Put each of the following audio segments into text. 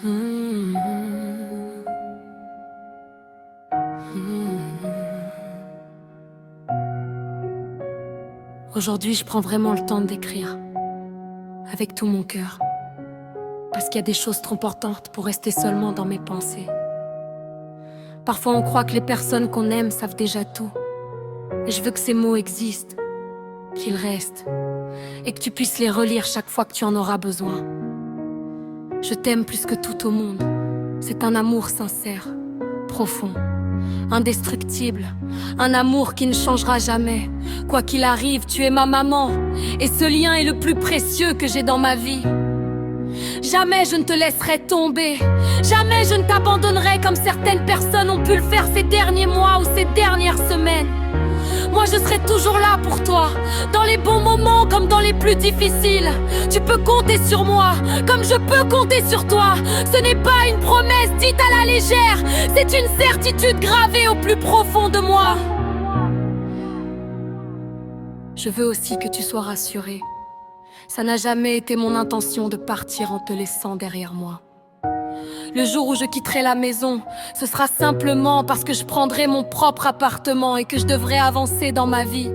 Mmh. Aujourd'hui, je prends vraiment le temps d'écrire, avec tout mon cœur, parce qu'il y a des choses trop importantes pour rester seulement dans mes pensées. Parfois, on croit que les personnes qu'on aime savent déjà tout, et je veux que ces mots existent, qu'ils restent, et que tu puisses les relire chaque fois que tu en auras besoin. Je t'aime plus que tout au monde. C'est un amour sincère, profond, indestructible. Un amour qui ne changera jamais. Quoi qu'il arrive, tu es ma maman. Et ce lien est le plus précieux que j'ai dans ma vie. Jamais je ne te laisserai tomber. Jamais je ne t'abandonnerai comme certaines personnes ont pu le faire ces derniers mois ou ces dernières semaines. Moi je serai toujours là pour toi, dans les bons moments comme dans les plus difficiles. Tu peux compter sur moi, comme je peux compter sur toi. Ce n'est pas une promesse dite à la légère, c'est une certitude gravée au plus profond de moi. Je veux aussi que tu sois rassurée. Ça n'a jamais été mon intention de partir en te laissant derrière moi. Le jour où je quitterai la maison, ce sera simplement parce que je prendrai mon propre appartement et que je devrai avancer dans ma vie.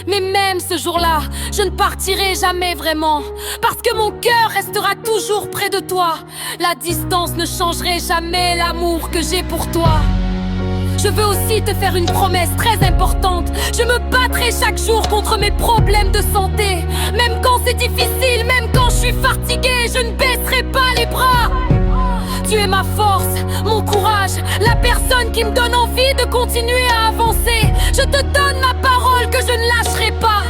Mais même ce jour-là, je ne partirai jamais vraiment, parce que mon cœur restera toujours près de toi. La distance ne changerait jamais l'amour que j'ai pour toi. Je veux aussi te faire une promesse très importante. Je me battrai chaque jour contre mes problèmes de santé. Même quand c'est difficile, même quand je suis fatiguée, je ne baisserai pas les bras. Tu es ma force, mon courage, la personne qui me donne envie de continuer à avancer. Je te donne ma parole que je ne lâcherai pas.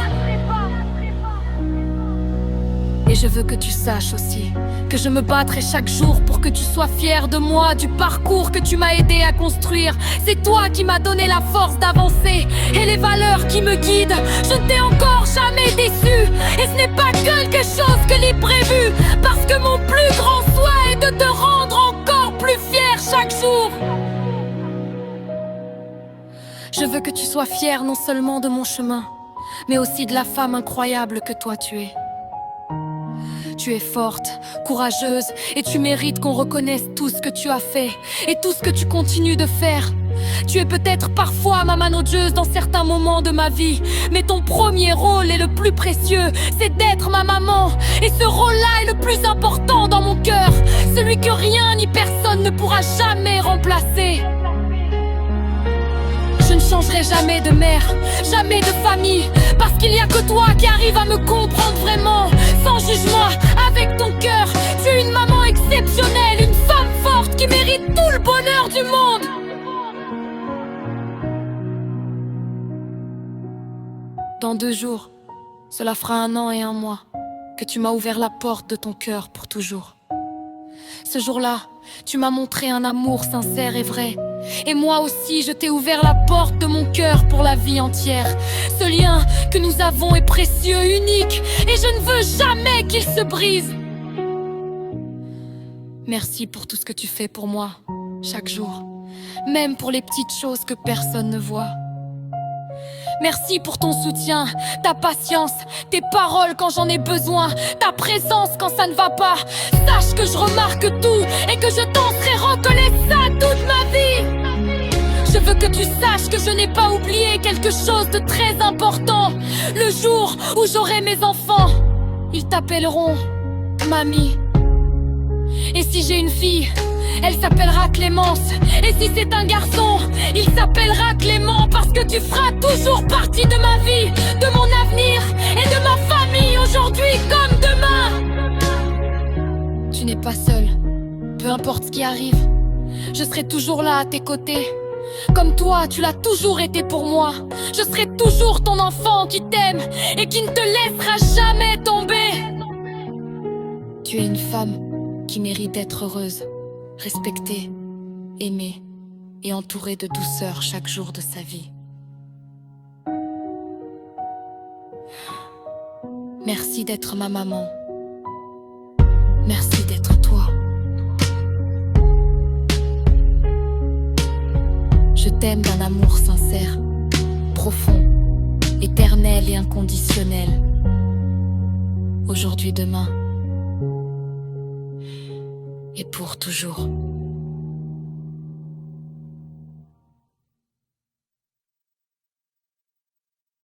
Et je veux que tu saches aussi que je me battrai chaque jour pour que tu sois fière de moi, du parcours que tu m'as aidé à construire. C'est toi qui m'as donné la force d'avancer et les valeurs qui me guident. Je ne t'ai encore jamais déçu et ce n'est pas quelque chose que l'imprévu, parce que mon plus grand souhait est de te rendre encore plus fière chaque jour. Je veux que tu sois fière non seulement de mon chemin, mais aussi de la femme incroyable que toi tu es. Tu es forte, courageuse, et tu mérites qu'on reconnaisse tout ce que tu as fait et tout ce que tu continues de faire. Tu es peut-être parfois ma manageuse dans certains moments de ma vie, mais ton premier rôle et le plus précieux, c'est d'être ma maman. Et ce rôle-là est le plus important dans mon cœur, celui que rien ni personne ne pourra jamais remplacer. Je ne changerai jamais de mère, jamais de famille, parce qu'il n'y a que toi qui arrives à me comprendre vraiment, sans jugement, avec ton cœur. Tu es une maman exceptionnelle, une femme forte qui mérite tout le bonheur du monde. Dans 2 jours, cela fera 1 an et 1 mois que tu m'as ouvert la porte de ton cœur pour toujours. Ce jour-là, tu m'as montré un amour sincère et vrai. Et moi aussi, je t'ai ouvert la porte de mon cœur pour la vie entière. Ce lien que nous avons est précieux, unique, et je ne veux jamais qu'il se brise. Merci pour tout ce que tu fais pour moi, chaque jour. Même pour les petites choses que personne ne voit. Merci pour ton soutien, ta patience, tes paroles quand j'en ai besoin, ta présence quand ça ne va pas. Sache que je remarque tout et que je t'en serai reconnaissante toute ma vie. Je veux que tu saches que je n'ai pas oublié quelque chose de très important. Le jour où j'aurai mes enfants, ils t'appelleront mamie. Et si j'ai une fille, elle s'appellera Clémence. Et si c'est un garçon, il s'appellera Clément, parce que tu feras toujours partie de ma vie, de mon avenir et de ma famille, aujourd'hui comme demain. Tu n'es pas seule, peu importe ce qui arrive, je serai toujours là à tes côtés. Comme toi, tu l'as toujours été pour moi. Je serai toujours ton enfant qui t'aime et qui ne te laissera jamais tomber. Tu es une femme qui mérite d'être heureuse, respectée, aimée et entourée de douceur chaque jour de sa vie. Merci d'être ma maman. Merci d'être toi. Je t'aime d'un amour sincère, profond, éternel et inconditionnel. Aujourd'hui, demain. et pour toujours.